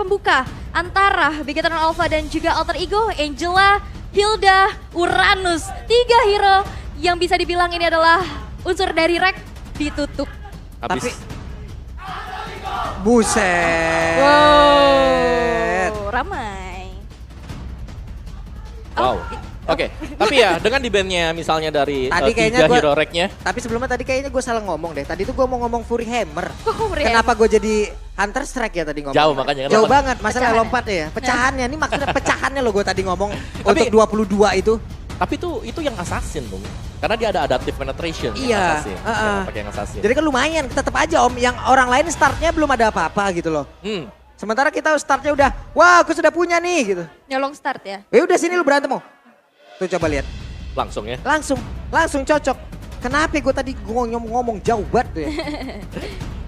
pembuka antara Bigetron Alpha dan juga Alter Ego, Angela, Hilda, Uranus. 3 hero yang bisa dibilang ini adalah unsur dari Rek ditutup. Habis. Tapi buset. Wow, ramai. Wow. Oke, tapi ya dengan di bandnya misalnya dari Tadi kayaknya 3 hero rack-nya. Tapi sebelumnya tadi kayaknya gue salah ngomong deh. Tadi tuh gue mau ngomong Fury Hammer. Fury Kenapa gue jadi Hunter Strike ya tadi ngomong? Jauh makanya. Jauh kenapa? banget masalah Pecahannya. lompat ya. Pecahannya ini maksudnya pecahannya loh gue tadi ngomong Tapi- untuk 22 itu. Tapi itu yang assassin dong. Karena dia ada adaptive penetration yang Iya, assassin. heeh. Yang pakai yang assassin. Jadi kan lumayan tetap aja Om yang orang lain startnya belum ada apa-apa gitu loh. Sementara kita startnya udah, wah aku sudah punya nih gitu. Nyolong start ya. Ya udah sini lu berantem mau. Tuh coba lihat. Langsung ya. Langsung cocok. Kenapa gue tadi ngomong jauh banget tuh ya?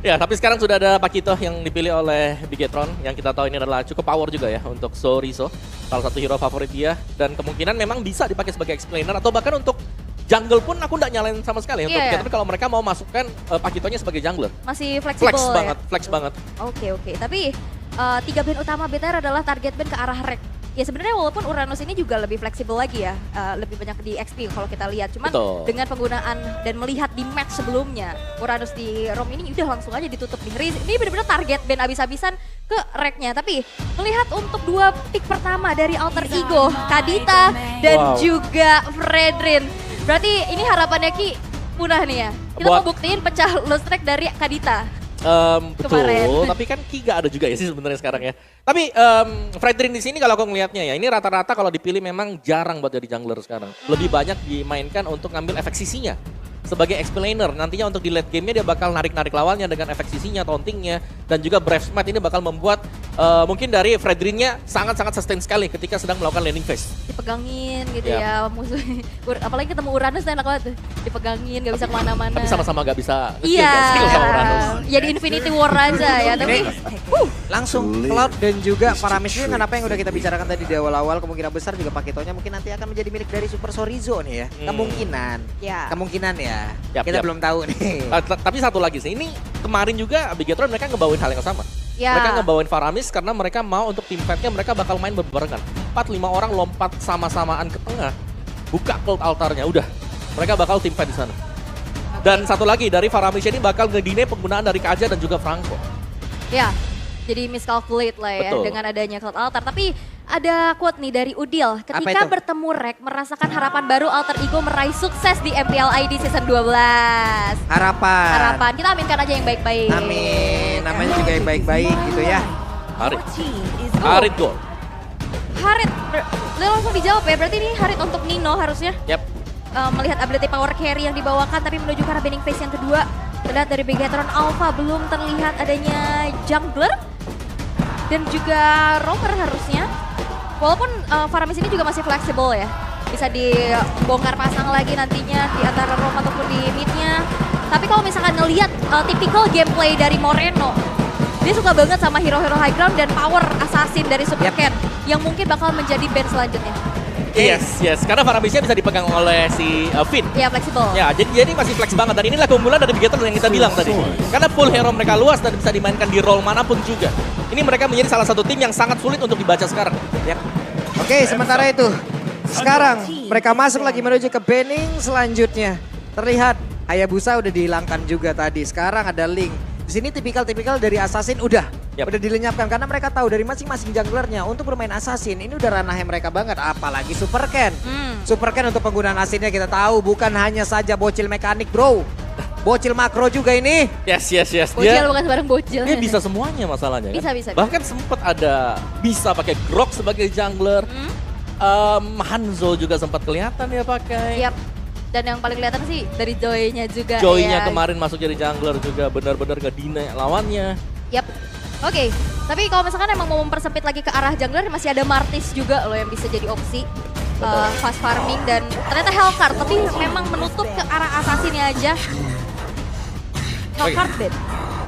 Ya, tapi sekarang sudah ada Pakito yang dipilih oleh Bigetron yang kita tahu ini adalah cukup power juga ya untuk Sorizo, salah satu hero favorit dia dan kemungkinan memang bisa dipakai sebagai explainer atau bahkan untuk jungle pun aku nggak nyalain sama sekali untuk Iya. Bigetron kalau mereka mau masukkan Pakitonya sebagai jungler. Masih fleksibel Flex banget. Oke. Tapi 3 band utama BTR adalah target band ke arah Rek. Ya sebenarnya walaupun Uranus ini juga lebih fleksibel lagi ya, lebih banyak di XP kalau kita lihat. Cuman Betul. dengan penggunaan dan melihat di match sebelumnya, Uranus di ROM ini udah langsung aja ditutup nih. Ini benar-benar target band abis-abisan ke Reknya. Tapi melihat untuk 2 pick pertama dari Alter Ego, Kadita dan Wow. juga Fredrin. Berarti ini harapannya Ki punah nih ya. Kita Buat- mau buktiin pecah lost track dari Kadita. Betul, Kemarin. tapi kan Kiga ada juga ya sih sebenarnya sekarang ya. Tapi Fredrin di sini kalau aku ngelihatnya ya, ini rata-rata kalau dipilih memang jarang buat jadi jungler sekarang. Lebih banyak dimainkan untuk ngambil efek sisinya sebagai explainer. Nantinya untuk di late game-nya dia bakal narik-narik lawannya dengan efek sisinya, tauntingnya, dan juga Brave Smite ini bakal membuat mungkin dari Fredrinnya sangat-sangat sustain sekali ketika sedang melakukan landing phase. Dipegangin gitu Yap. ya musuh. Apalagi ketemu Uranus tuh enak banget tuh. Dipegangin gak bisa kemana-mana. Tapi sama-sama gak bisa nge-kill Iya, kan, skill sama Uranus. ya di Infinity War aja ya. Tapi Langsung Cloud dan juga Paramis ini kenapa yang udah kita bicarakan tadi di awal-awal kemungkinan besar juga Pakitonya mungkin nanti akan menjadi milik dari Super Sorizo nih ya. Kemungkinan. ya. Kemungkinan ya. Yap, Kita yap. belum tahu nih. Tapi satu lagi sih, ini kemarin juga Bigetron mereka ngebawain hal yang sama. Ya. Mereka ngebawain Faramis karena mereka mau untuk tim fight-nya mereka bakal main berbarengan. 4-5 orang lompat sama-samaan ke tengah, buka cult altarnya, udah. Mereka bakal tim fight di sana. Dan satu lagi, dari Faramis ini bakal ngedine penggunaan dari Kaja dan juga Franco. Ya. Jadi miscalculate lah ya Betul. dengan adanya Cloud Altar. Tapi ada quote nih dari Udil. Ketika itu? bertemu Rek, merasakan harapan baru Alter Ego meraih sukses di MPL ID Season 12. Harapan. Kita aminkan aja yang baik-baik. Amin. Namanya juga yang baik-baik gitu ya. Harit gol. Harit, langsung dijawab ya. Berarti ini Harit untuk Nino harusnya. Yap. Melihat ability power carry yang dibawakan tapi menuju ke arah bending phase yang kedua. Terlihat dari Bigetron Alpha belum terlihat adanya jungler dan juga roamer harusnya. Walaupun Faramis ini juga masih fleksibel ya. Bisa dibongkar pasang lagi nantinya di antara roam ataupun di midnya. Tapi kalau misalkan ngelihat typical gameplay dari Moreno, dia suka banget sama hero-hero high ground dan power assassin dari Super Cat yang mungkin bakal menjadi band selanjutnya. Yes. Karena Faramisnya bisa dipegang oleh si Finn. Ya fleksibel. Ya, jadi masih flex banget. Dan inilah keunggulan dari Bigetron yang kita bilang tadi. Karena full hero mereka luas dan bisa dimainkan di role manapun juga. Ini mereka menjadi salah satu tim yang sangat sulit untuk dibaca sekarang. Yap. Oke, sementara itu sekarang mereka masuk lagi menuju ke banning selanjutnya. Terlihat Hayabusa udah dihilangkan juga tadi. Sekarang ada Link. Di sini tipikal-tipikal dari Assassin udah dilenyapkan karena mereka tahu dari masing-masing junglernya untuk bermain Assassin ini udah ranahnya mereka banget. Apalagi Super Ken. Super Ken untuk penggunaan asinnya kita tahu bukan hanya saja bocil mekanik bro. Bocil makro juga ini. Yes. Bocil bukan sebarang bocil. Dia bisa semuanya masalahnya kan. Bisa. Bahkan sempat ada bisa pakai Grok sebagai jungler. Hanzo juga sempat kelihatan dia pakai. Yap. Dan yang paling kelihatan sih dari Joy-nya juga. Joy-nya ya. kemarin masuk jadi jungler juga benar-benar ngedina lawannya. Yap. Oke. Tapi kalau misalkan emang mau mempersempit lagi ke arah jungler masih ada Martis juga loh yang bisa jadi opsi. Fast farming dan ternyata Hellcard tapi memang menutup ke arah assassinnya aja. Hellcard bed.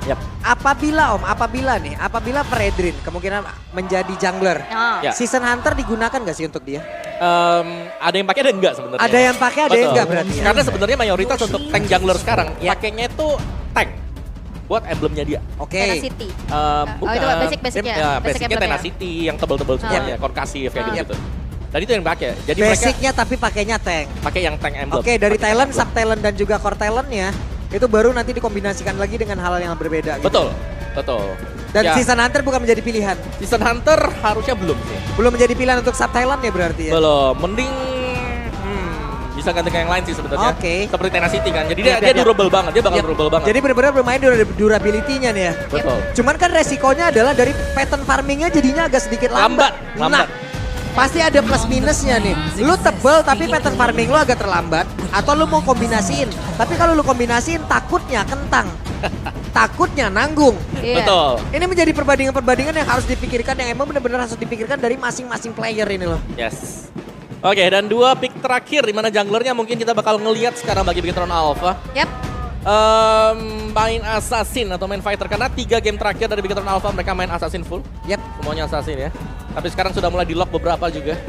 Yap. Apabila Fredrin kemungkinan menjadi jungler. Nah. Ya. Season Hunter digunakan gak sih untuk dia? Ada yang pakai ada enggak sebenarnya? Ada yang pakai, ada yang Betul. enggak berarti ya? Karena sebenarnya mayoritas untuk tank jungler sekarang Ya. pakainya itu tank. buat emblemnya dia. Oke. Tenacity. Bukan. itu basicnya. Ya, Basic basicnya emblemnya. Tenacity yang tebel-tebel semuanya, Concussion kayak gitu. Dan itu yang pakai. Jadi Basicnya tapi pakainya tank. mereka pakai yang tank emblem. Oke, dari Pakai talent, emblem. sub talent dan juga core talentnya itu baru nanti dikombinasikan lagi dengan hal yang berbeda. Gitu. Betul. Dan Ya, Season Hunter bukan menjadi pilihan. Season Hunter harusnya belum sih. Belum menjadi pilihan untuk sub talent ya berarti ya. Belum, mending bisa ganti ke yang lain sih sebenarnya. Oke. Seperti Tenacity kan. Jadi Yap, dia yap, yap. durable banget, dia bakal Yap. durable banget. Jadi benar-benar bermain durability-nya nih ya. Betul. Cuman kan resikonya adalah dari pattern farmingnya jadinya agak sedikit lambat. Lambat. Pasti ada plus minusnya nih. Lu tebel tapi pattern farming lu agak terlambat. Atau lu mau kombinasiin. Tapi kalau lu kombinasiin takutnya kentang. Takutnya nanggung. Iya. Betul. Ini menjadi perbandingan-perbandingan yang harus dipikirkan. Yang emang benar-benar harus dipikirkan dari masing-masing player ini loh. Yes. Oke, dan 2 pick terakhir di mana junglernya mungkin kita bakal ngelihat sekarang bagi Bigetron Alpha. Yap. Main assassin atau main fighter karena 3 game terakhir dari Bigetron Alpha mereka main assassin full. Yap. Semuanya assassin ya. Tapi sekarang sudah mulai di lock beberapa juga.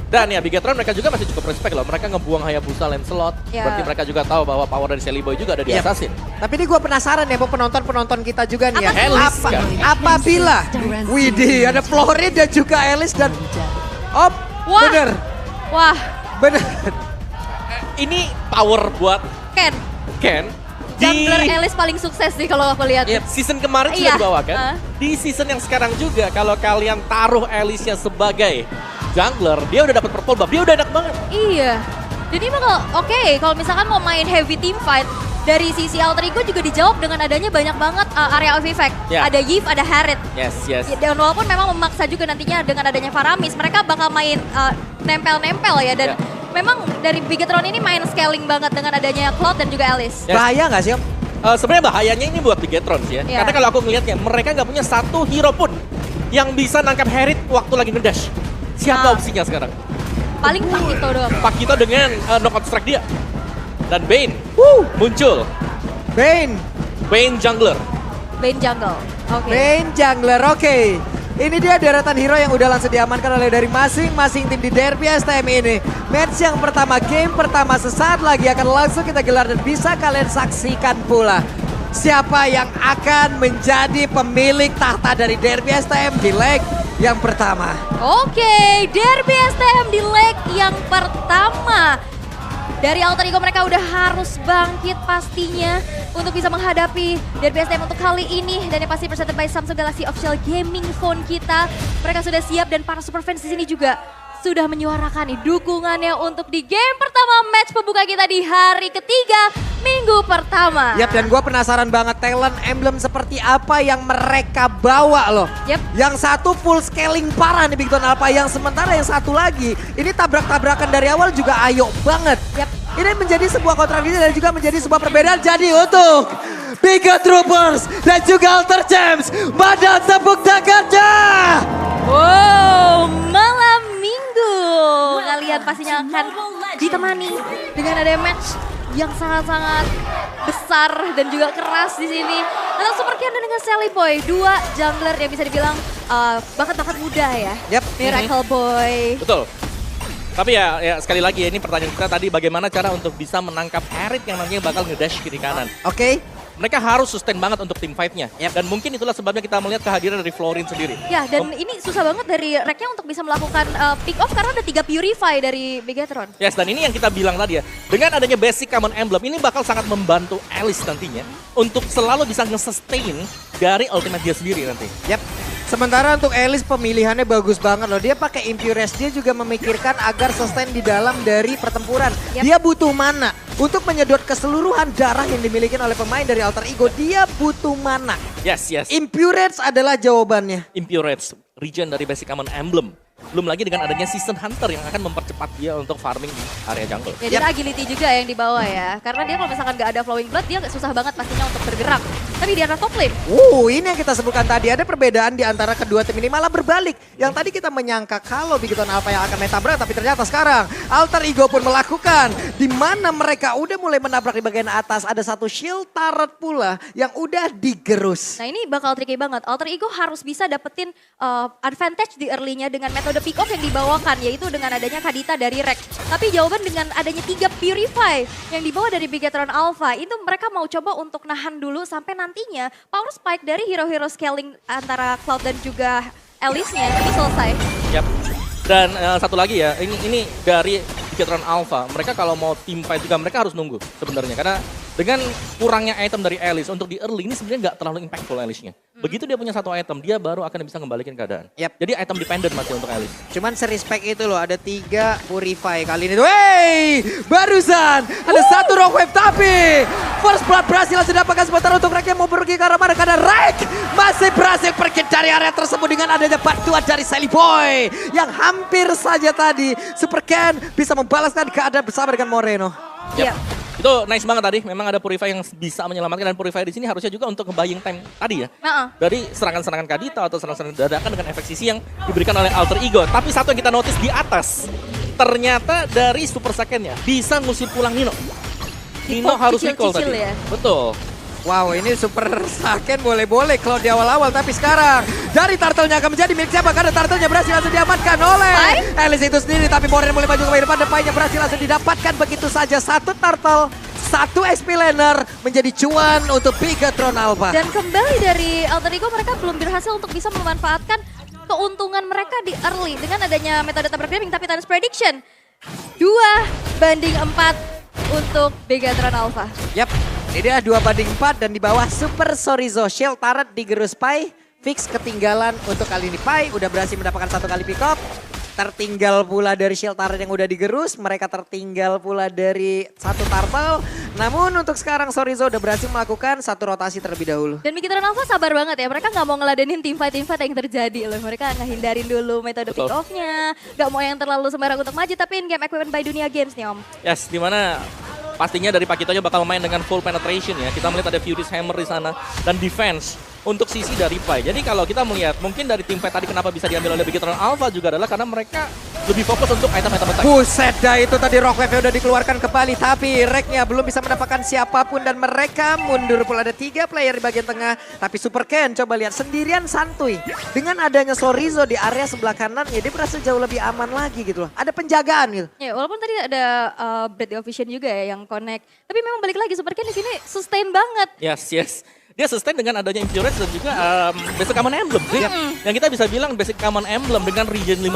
Dan ya Bigetron mereka juga masih cukup respect loh. Mereka ngebuang Hayabusa Lancelot. Ya. Berarti mereka juga tahu bahwa power dari Sally Boy juga ada di Yap. assassin. Tapi ini gue penasaran ya, mau penonton-penonton kita juga nih ya. Apa Alice kan? Apabila, widih ada Florid dan juga Alice dan... Op, Wah. bener. Ini power buat Ken. Jungler Alice paling sukses sih kalau aku lihat. Season kemarin Iya. sudah dibawa kan? Di season yang sekarang juga kalau kalian taruh Alice-nya sebagai jungler, dia udah dapat purple buff, dia udah enak banget. Iya. Jadi bakal kalau misalkan mau main heavy team fight dari sisi Alter Ego juga dijawab dengan adanya banyak banget area of effect. Ya. Ada Yves, ada Harriet. Yes. Dan walaupun memang memaksa juga nantinya dengan adanya Faramis, mereka bakal main nempel-nempel ya. Dan Ya. memang dari Bigetron ini main scaling banget dengan adanya Cloud dan juga Alice. Yes. Bahaya nggak sih Om? Sebenarnya bahayanya ini buat Bigetron sih ya. Iya. Karena kalau aku ngelihatnya, mereka nggak punya satu hero pun yang bisa nangkap Harriet waktu lagi ngedash. Siapa opsinya sekarang? Paling Pakito doang. Pakito dengan knockout strike dia. Dan Bane muncul. Bane Jungler. Bane jungle. Oke. Bane jungler, oke. Ini dia deretan hero yang udah langsung diamankan oleh dari masing-masing tim di Derby STM ini. Match yang pertama, game pertama sesaat lagi akan langsung kita gelar dan bisa kalian saksikan pula. Siapa yang akan menjadi pemilik tahta dari Derby STM di leg yang pertama. Oke, Derby STM di leg yang pertama. Dari Alter Ego mereka udah harus bangkit pastinya untuk bisa menghadapi Derby STM untuk kali ini. Dan yang pasti presented by Samsung Galaxy Official Gaming Phone kita. Mereka sudah siap dan para super fans di sini juga sudah menyuarakan nih dukungannya untuk di game pertama match pembuka kita di hari ketiga minggu pertama. Yap, dan gue penasaran banget talent emblem seperti apa yang mereka bawa loh. Yap. Yang satu full scaling parah nih Bigetron Alpha, yang sementara yang satu lagi ini tabrak-tabrakan dari awal juga ayo banget. Yap. Ini menjadi sebuah kontradiksi dan juga menjadi sebuah perbedaan. Jadi untuk Biga Troopers dan juga Alter Champs, pada tepuk tangannya. Wow, malam minggu kalian pastinya akan ditemani dengan ada match yang sangat-sangat besar dan juga keras di sini. Antara Super Ken dengan Sally Boy, 2 jungler yang bisa dibilang bakat-bakat muda ya. Yap. Miracle Boy. Betul. Tapi ya sekali lagi ya, ini pertanyaan kita tadi, bagaimana cara untuk bisa menangkap Harriet yang nantinya bakal ngedash kiri kanan. Oke. Mereka harus sustain banget untuk tim fight-nya. Dan mungkin itulah sebabnya kita melihat kehadiran dari Florin sendiri. Ya, dan ini susah banget dari Reknya untuk bisa melakukan pick off karena ada 3 Purify dari Bigetron. Yes, dan ini yang kita bilang tadi ya. Dengan adanya basic common emblem, ini bakal sangat membantu Alice nantinya untuk selalu bisa nge-sustain dari ultimate dia sendiri nanti. Yap. Sementara untuk Alice pemilihannya bagus banget loh. Dia pakai Impuress, dia juga memikirkan agar sustain di dalam dari pertempuran. Yap. Dia butuh mana untuk menyedot keseluruhan darah yang dimiliki oleh pemain dari Alter Ego. Dia butuh mana. Yes. Impuress adalah jawabannya. Impurage, regen dari basic common emblem. Belum lagi dengan adanya Season Hunter yang akan mempercepat dia untuk farming di area jungle. Ya, dan agility juga yang dibawa ya. Karena dia kalau misalkan gak ada flowing blood, dia susah banget pastinya untuk bergerak. Tapi di arah top lane, Ini yang kita sebutkan tadi. Ada perbedaan di antara kedua tim ini, malah berbalik. Yang tadi kita menyangka kalau Bigetron Alpha yang akan main tabrak, tapi ternyata sekarang Alter Ego pun melakukan. Di mana mereka udah mulai menabrak di bagian atas. Ada satu shield turret pula yang udah digerus. nah ini bakal tricky banget. Alter Ego harus bisa dapetin advantage di early-nya dengan metode metode pick off yang dibawakan, yaitu dengan adanya Kadita dari Rek. Tapi jawaban dengan adanya 3 Purify yang dibawa dari Bigetron Alpha, itu mereka mau coba untuk nahan dulu sampai nantinya power spike dari hero-hero scaling antara Cloud dan juga Alice-nya itu selesai. Yap. Dan satu lagi ya, ini dari Bigetron Alpha, mereka kalau mau team fight juga mereka harus nunggu sebenarnya. Karena dengan kurangnya item dari Alice untuk di early ini sebenarnya nggak terlalu impactful Alice-nya. Begitu dia punya satu item, dia baru akan bisa ngembalikan keadaan. Yap. Jadi item dependent masih untuk Alice. Cuman serespect itu loh, ada 3 Purify kali ini tuh. Wey, barusan ada satu Rock Wave tapi First Blood berhasil langsung dapatkan sebentar untuk Rek yang mau pergi ke arah mana. Karena Rek masih berhasil pergi dari area tersebut dengan adanya bantuan dari Sally Boy. Yang hampir saja tadi Super Ken bisa membalaskan keadaan bersama dengan Moreno. Iya. Itu nice banget tadi, memang ada Purify yang bisa menyelamatkan dan Purify di sini harusnya juga untuk ngebuying time tadi ya. Dari serangan-serangan Kadita atau serangan-serangan dadakan dengan efek sisi yang diberikan oleh Alter Ego. Tapi satu yang kita notice di atas, ternyata dari Super Second-nya bisa ngusir pulang Nino. Nino harus recall tadi. Ya? Betul. Wow, ini Super Saken boleh-boleh kalau di awal-awal. Tapi sekarang dari turtle-nya akan menjadi milik siapa? Karena turtle-nya berhasil langsung diamankan oleh Alice itu sendiri. Tapi Moreno mulai maju ke depan. Depannya berhasil langsung didapatkan begitu saja. Satu turtle, satu XP laner menjadi cuan untuk Bigetron Alpha. Dan kembali dari Alter Ego, mereka belum berhasil untuk bisa memanfaatkan keuntungan mereka di early dengan adanya metode tabrak gaming. Tapi Thanos Prediction 2-4 untuk Bigetron Alpha. Yap, ini dia 2-4 dan di bawah Super Sorizo. Shield turret digerus Pai, fix ketinggalan untuk kali ini. Pai udah berhasil mendapatkan 1 kali pick up. Tertinggal pula dari shield turret yang udah digerus. Mereka tertinggal pula dari 1 turtle. Namun untuk sekarang Sorizo udah berhasil melakukan 1 rotasi terlebih dahulu. Dan Bigetron Alpha sabar banget ya, mereka nggak mau ngeladenin team fight yang terjadi loh. Mereka ngehindarin dulu metode pick off-nya, nggak mau yang terlalu sembarang untuk maju, tapi in-game equipment by Dunia Games nih Om. Yes, dimana pastinya dari Pakitonya bakal main dengan full penetration ya. Kita melihat ada Fury's Hammer di sana dan defense untuk sisi dari Pai. Jadi kalau kita melihat mungkin dari tim fight tadi kenapa bisa diambil oleh Bigetron Alpha juga adalah karena mereka lebih fokus untuk item-item attack. Buset dah, itu tadi Rock Wave udah dikeluarkan kembali. Tapi Reknya belum bisa mendapatkan siapapun dan mereka mundur pula. Ada 3 player di bagian tengah. Tapi Super Ken coba lihat sendirian santuy. Dengan adanya Sorizo di area sebelah kanan ya dia berasa jauh lebih aman lagi gitu loh. Ada penjagaan gitu. Ya walaupun tadi ada Breath of Vision juga ya yang connect. Tapi memang balik lagi Super Ken di sini sustain banget. Yes. Dia sustain dengan adanya Impurage dan juga Basic Common Emblem sih. Yang kita bisa bilang Basic Common Emblem dengan regen 15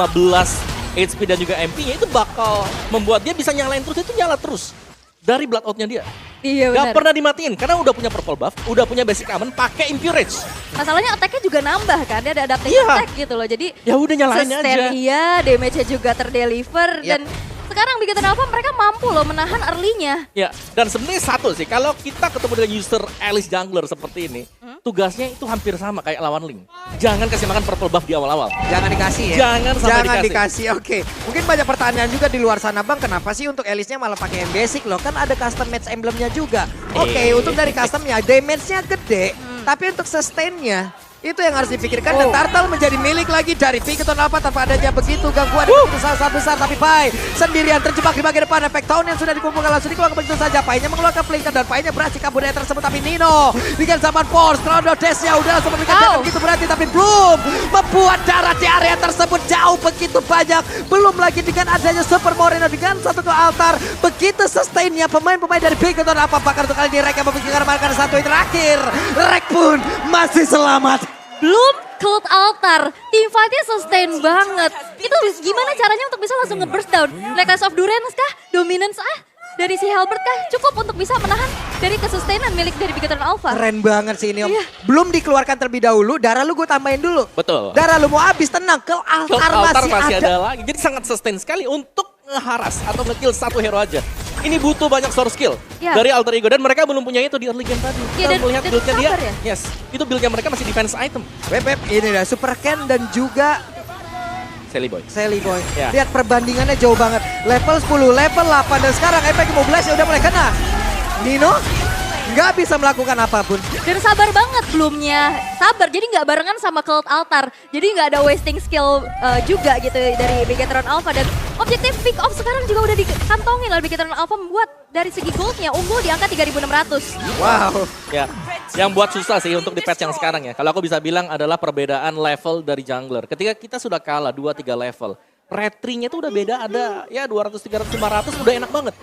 HP dan juga MP-nya itu bakal membuat dia bisa nyalain terus, itu nyala terus. Dari Blood Out-nya dia. Iya benar. Gak pernah dimatiin karena udah punya purple buff, udah punya Basic Common, pakai Impurage. Masalahnya attack-nya juga nambah kan, dia ada adaptive attack gitu loh. Jadi ya udah nyalain aja. sustain iya, damage-nya juga terdeliver dan sekarang Bigetron Alpha mereka mampu loh menahan early-nya. Ya, dan sebenarnya satu sih, kalau kita ketemu dengan user Alice Jungler seperti ini, tugasnya itu hampir sama kayak lawan Link. Jangan kasih makan purple buff di awal-awal. Jangan dikasih ya? Jangan sampai dikasih, oke. Mungkin banyak pertanyaan juga di luar sana, Bang. Kenapa sih untuk Alice-nya malah pakai yang basic loh? Kan ada custom match emblemnya juga. Oke, untuk dari customnya, damage-nya gede. Tapi untuk sustain-nya, itu yang harus dipikirkan dan turtle menjadi milik lagi dari Bigetron Alpha tanpa adanya begitu gangguan begitu sangat besar. Tapi Pai sendirian terjebak di bagian depan. Efek tahun yang sudah dikumpulkan langsung dikeluarkan begitu saja. Pai-nya mengeluarkan flinker dan Pai-nya berhasil kabur dari tersebut. Tapi Nino dengan zaman force crowd dash-nya udah langsung memberikan damage begitu berarti. Tapi belum membuat darah di area tersebut jauh begitu banyak. Belum lagi dengan adanya Super Moreno dengan satu ke altar. Begitu sustainnya pemain-pemain dari Bigetron Alpha. Bahkan untuk kali ini Rek yang memikirkan marker satu yang terakhir. Rek pun masih selamat. Belum Cloud Altar, team fight-nya sustain banget. Itu gimana caranya untuk bisa langsung nge-burst down? Necklace of Durance kah? Dominance dari si Halberd kah? Cukup untuk bisa menahan dari kesustainan milik dari Bigetron Alpha. Keren banget sih ini Om. Iya. Belum dikeluarkan terlebih dahulu, darah lu gue tambahin dulu. Betul. Darah lu mau habis, tenang. Ke altar masih ada lagi. Jadi sangat sustain sekali untuk ngeharas atau nge-kill satu hero aja. Ini butuh banyak source skill dari Alter Ego dan mereka belum punya itu di early game tadi. Ya, kita melihat build-nya dia, ya? itu build-nya mereka masih defense item. Web, ini dah Super Ken dan juga Sally Boy. Ya. Lihat perbandingannya jauh banget. Level 10, level 8 dan sekarang efek mobilize udah mulai kena. Nino nggak bisa melakukan apapun. Dan sabar banget belumnya, sabar. Jadi nggak barengan sama Cult Altar. Jadi nggak ada wasting skill juga gitu dari Bigetron Alpha. Dan objektif pick off sekarang juga udah dikantongin oleh Bigetron Alpha, membuat dari segi goldnya unggul di angka 3.600. Wow. Ya, yang buat susah sih untuk di patch yang sekarang ya. Kalau aku bisa bilang adalah perbedaan level dari jungler. Ketika kita sudah kalah 2-3 level, retry-nya tuh udah beda, ada ya 200, 300, 500 udah enak banget.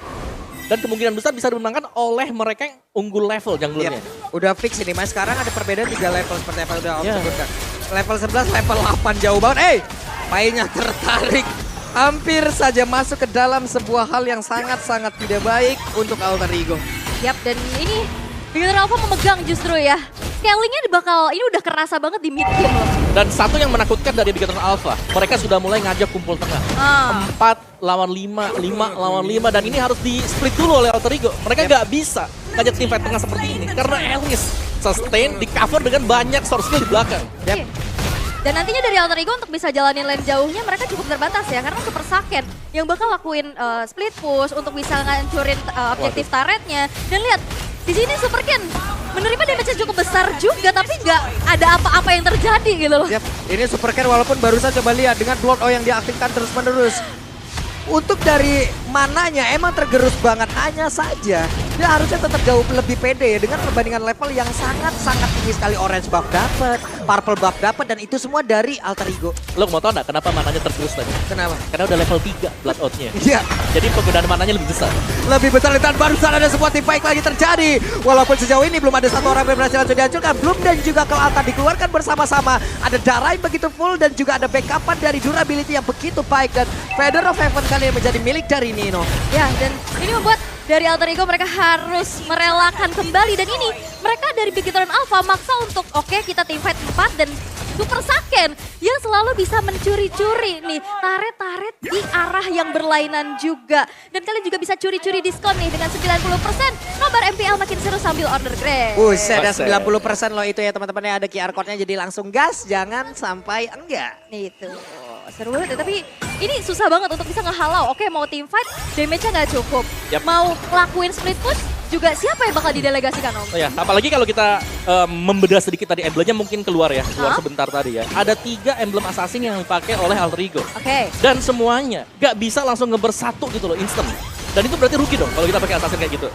Dan kemungkinan besar bisa dimenangkan oleh mereka yang unggul level junglernya. Udah fix ini mas, sekarang ada perbedaan 3 level seperti apa udah Om sebutkan. Level 11, level 8 jauh banget. Painya tertarik. Hampir saja masuk ke dalam sebuah hal yang sangat-sangat tidak baik untuk Alter Ego. Yap, dan ini Bigetron Alpha memegang justru ya. Scalingnya ini udah kerasa banget di mid game loh. Dan satu yang menakutkan dari Bigetron Alpha, mereka sudah mulai ngajak kumpul tengah. 4 lawan 5, 5 lawan 5, dan ini harus di split dulu oleh Alter Ego. Mereka nggak bisa ngajak tim fight tengah seperti ini, karena Alice sustain di cover dengan banyak source skill di belakang. Yep. Dan nantinya dari Alter Ego untuk bisa jalanin lane jauhnya mereka cukup terbatas ya, karena Super Saiyan yang bakal lakuin split push untuk bisa ngancurin objektif turretnya. Dan lihat, di sini Super Ken menerima damage cukup besar juga, tapi nggak ada apa-apa yang terjadi gitu loh. Yep. Ini Super Ken walaupun barusan coba lihat dengan Blood yang diaktifkan terus-menerus. Untuk dari mananya emang tergerus banget, hanya saja dia harusnya tetap jauh lebih pede ya dengan perbandingan level yang sangat-sangat tinggi sekali. Orange buff dapat, purple buff dapat, dan itu semua dari Alter Ego. Lo mau tau nggak kenapa mananya tergerus tadi? Kenapa? Karena udah level 3 blood out-nya. Iya. Jadi penggunaan mananya lebih besar. Lebih besar, dan barusan ada sebuah team fight lagi terjadi. Walaupun sejauh ini belum ada satu orang yang berhasil langsung dihancurkan. Bloom dan juga Cult Altar dikeluarkan bersama-sama. Ada darah yang begitu full dan juga ada backupan dari durability yang begitu baik. Dan Feather of Heaven kali ini menjadi milik dari Nino. Ya, dan ini membuat dari Alter Ego mereka harus merelakan kembali. Dan ini mereka dari Bigetron Alpha maksa untuk oke, kita team fight 4 dan Super Saiyan yang selalu bisa mencuri-curi nih taret-taret di arah yang berlainan juga. Dan kalian juga bisa curi-curi diskon nih dengan 90%. Nobar MPL makin seru sambil order Grab. Ada 90% loh itu ya teman-teman ya, ada QR code-nya, jadi langsung gas, jangan sampai enggak. Itu seru banget ya, tapi ini susah banget untuk bisa ngehalau. Oke, mau team fight, damage-nya nggak cukup. Yep. Mau lakuin split push, juga siapa yang bakal didelegasikan Om? Oh ya, apalagi kalau kita membedah sedikit tadi emblemnya mungkin keluar ya, keluar sebentar tadi ya. Ada 3 emblem assassin yang dipakai oleh Alter Ego. Oke. Dan semuanya gak bisa langsung ngebersatu gitu loh, instant. Dan itu berarti rugi dong kalau kita pakai assassin kayak gitu.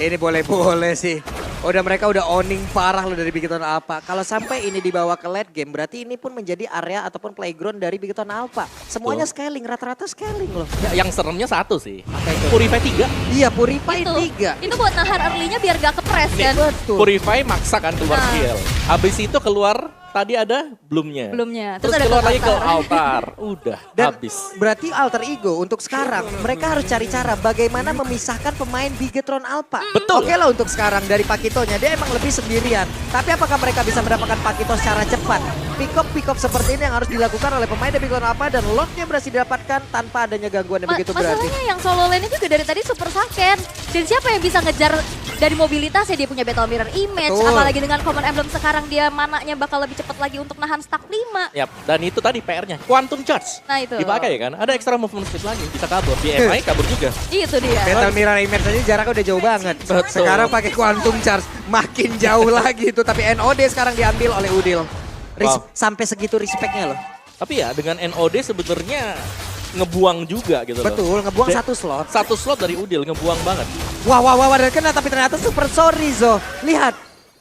Ini boleh-boleh sih. Mereka udah owning parah loh dari Bigetron Alpha. Kalau sampai ini dibawa ke late game, berarti ini pun menjadi area ataupun playground dari Bigetron Alpha. Semuanya scaling, rata-rata scaling loh. Ya, yang seremnya satu sih, Apa itu? Purify 3. Iya, Purify Itu 3. buat nahan early-nya biar gak kepres kan? Betul. Purify maksa kan keluar skill. Habis itu keluar tadi ada Bloom-nya. Bloom-nya. Terus Terus ada keluar Cult lagi ke Altar. altar. Udah Dan habis. berarti Alter Ego untuk sekarang mereka harus cari cara bagaimana memisahkan pemain Bigetron Alpha. Betul. Oke lah untuk sekarang dari Pakitonya dia emang lebih sendirian. Tapi apakah mereka bisa mendapatkan Pakito secara cepat? Pick up seperti ini yang harus dilakukan oleh pemain dari Bigetron Alpha, dan lotnya berhasil didapatkan tanpa adanya gangguan yang begitu berarti. Masalahnya yang solo lane juga dari tadi Super Saiyan. Dan siapa yang bisa ngejar dari mobilitasnya? Dia punya Battle Mirror Image. Betul. Apalagi dengan Common Emblem sekarang dia mananya bakal lebih cepat lagi untuk nahan stack 5. Yap, dan itu tadi PR-nya, Quantum Charge. Nah itu. Dipakai kan, ada extra movement speed lagi, bisa kabur. Di MI kabur juga. Itu dia. Battle Mirror Image aja jaraknya udah jauh banget. Betul. Sekarang pakai Quantum Charge makin jauh lagi itu. Tapi NOD sekarang diambil oleh Udil. Wow. Sampai segitu respectnya loh. Tapi ya dengan NOD sebenarnya ngebuang juga gitu loh. Betul, ngebuang satu slot. Satu slot dari Udil, ngebuang banget. Wah, dan kena, tapi ternyata super sorry Zo. Lihat,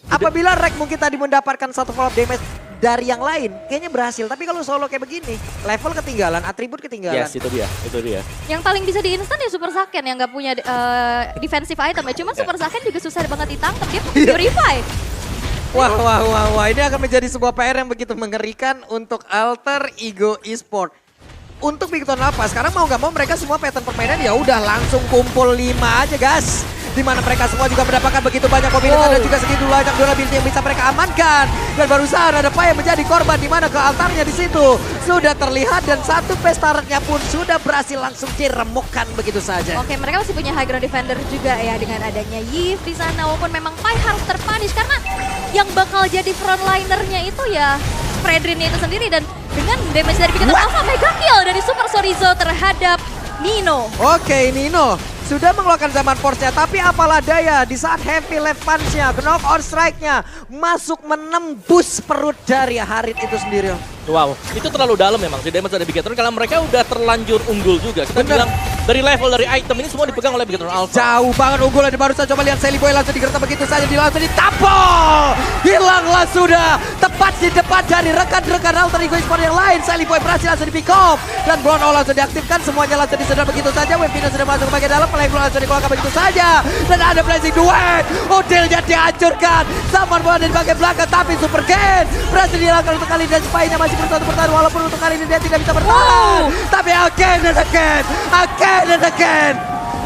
apabila Rek mungkin tadi mendapatkan satu follow up damage dari yang lain, kayaknya berhasil. Tapi kalau solo kayak begini, level ketinggalan, atribut ketinggalan. Yes, itu dia. Yang paling bisa di instan ya Super Saiyan yang nggak punya defensive item ya. Cuman Super Saiyan juga susah banget ditangkap. Dia Purify. Wah, ini akan menjadi sebuah PR yang begitu mengerikan untuk Alter Ego Esport. Untuk Bigetron Alpha, sekarang mau gak mau mereka semua pattern permainan ya udah langsung kumpul 5 aja guys. Di mana mereka semua juga mendapatkan begitu banyak mobilitas dan juga segitu banyak durability yang bisa mereka amankan. Dan barusan ada Pai yang menjadi korban, di mana ke altarnya di situ sudah terlihat, dan satu pestaretnya pun sudah berhasil langsung diremukkan begitu saja. Oke, mereka masih punya high ground defender juga ya dengan adanya Yves di sana. Walaupun memang Pai harus terpunish karena yang bakal jadi frontlinernya itu ya Fredrin itu sendiri. Dan dengan damage dari Bigetron Alpha, mega kill dari Super Sorizo terhadap Nino. Oke, Nino sudah mengeluarkan zaman force-nya, tapi apalah daya di saat heavy left punch-nya, knock on strike-nya masuk menembus perut dari Harit itu sendiri. Wow, itu terlalu dalam memang si damage dari Bigetron karena mereka udah terlanjur unggul juga. Kita bilang dari level dari item ini semua dipegang oleh Bigetron Alpha. Jauh banget unggulan di barusan, coba lihat Sally Boy langsung digertak begitu saja, langsung ditampol. Hilanglah sudah, tepat di depan dari rekan-rekan Alter Ego Esports yang lain. Sally Boy berhasil langsung di pick off dan Brown All langsung diaktifkan, semuanya langsung disedot begitu saja. Webino sudah masuk ke bagian dalam, Playground langsung dikeluarkan begitu saja. Dan ada blazing duet, Odilnya dihancurkan. Zaman bola dari bagian belakang, tapi Super Gen berhasil dihilangkan untuk kali ini dan Spy-nya masih berusaha untuk bertahan, walaupun untuk kali ini dia tidak bisa bertahan. Tapi again and again,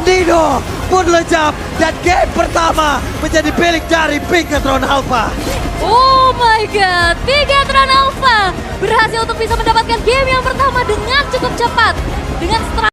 Nino pun lejap dan game pertama menjadi milik dari Bigetron Alpha. Oh my god, Bigetron Alpha berhasil untuk bisa mendapatkan game yang pertama dengan cukup cepat. Dengan